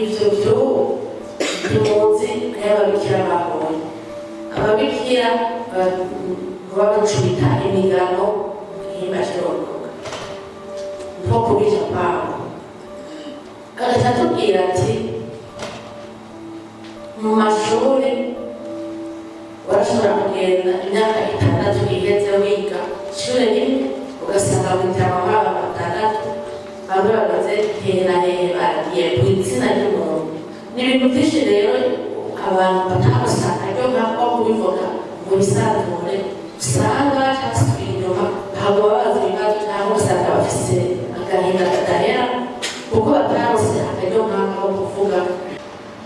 ivyo by'umunsi y'ababikira babonye ababikira babacubita imigano y'imashyirondoka nko kubisha Pawulo agaca atubwira ati mu mashuri warashobora kugenda imyaka 6 iheze wiga ishure rimwe ugasanga mutama baba 6 bamwe bamaze hera baragiye ku itsina ry'umuntu n'ibintu byinshi rero abantu batabusanga ryo nk'uko kubivuga ngo bisanzure usanga cyasubiye inyuma ntabwo babaza ibibazo cyangwa usanga bafise agahinda kadahera kuko batarose akaryo nk'ako kuvuga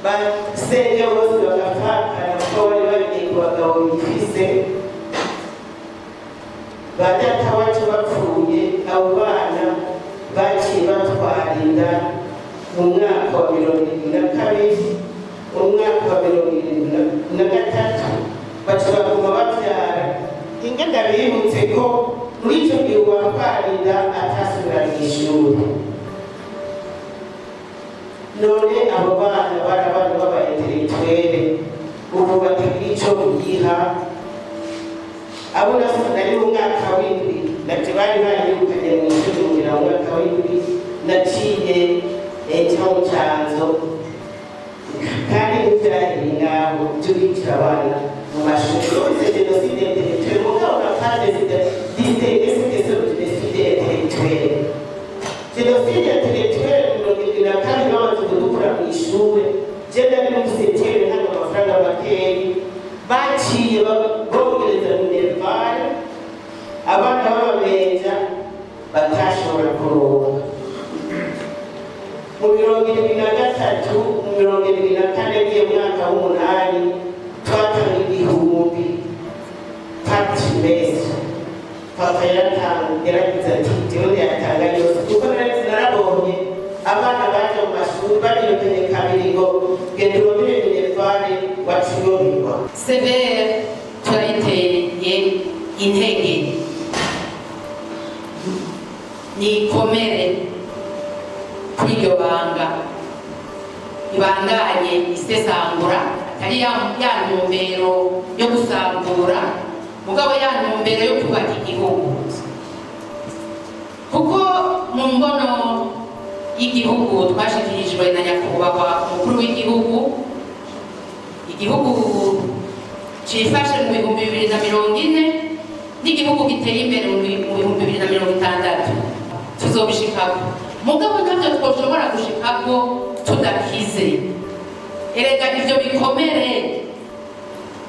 basenge bose bagapfakara kuko bari bagiye ku bagabo bifise ba data wacu bapfuye abo bana baciye batwarinda mu mwaka wa 72 mu mwaka wa 73 baca baguma babyara ingenda bibutse ko muri icyo gihe uwatwarinda atasubira mu ishuri none abo bana barabana b'abaintelektuwele ubu batagira icyo biha abo nari mu mwaka w'indwi nati bari banyirukanye mu ishuri kugira mu mwaka w'indwi naciye ejo mu cyanzo kandi n'ibyahiri ngaho byo bikira abana mu mashuri yose jenoside intelektuwele mugabo na phase distingue jenoside intelektuwele jenoside intelektuwele na kandi bamaze kudukura mu ishuri genda ni musetere ntabwo amafaranga makeyi baciye bongereza minerval abana b'ababenja batashobora kuronka mu 73 mu 74 giye mwaka w'umunani twatanga igihumbi pati meza papa yaragize ati jewe yatanga yose kuko narabonye abana baje mu mashuri barirukanye kabiri ngo genda urondere minervale waciyoberwa severe turayiteye intege nikomere kuri iryo banga ibandanye isesangura atari ya ntumbero yo gusambura mugabo ya ntumbero yo kubaka igihugu kuko mu mbono y'igihugu twashikirijwe na nyakubahwa umukuru w'igihugu igihugu cifashe mu 2040 n'igihugu giteye imbere mu 2060 tuzobishikako mugabo ntabyo twoshobora gushikako tudakize erega ivyo bikomere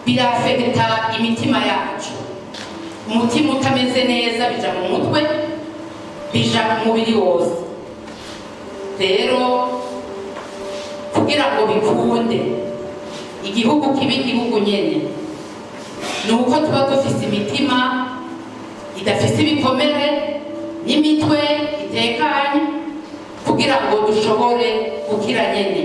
birafekta imitima yacu umutima utameze neza bija mu mutwe bija mu mubiri wose rero kugira ngo bikunde igihugu kibe igihugu nyene nuko tuba dufise imitima idafise ibikomere n'imitwe itekanye kugira ngo dushobore gukira nyene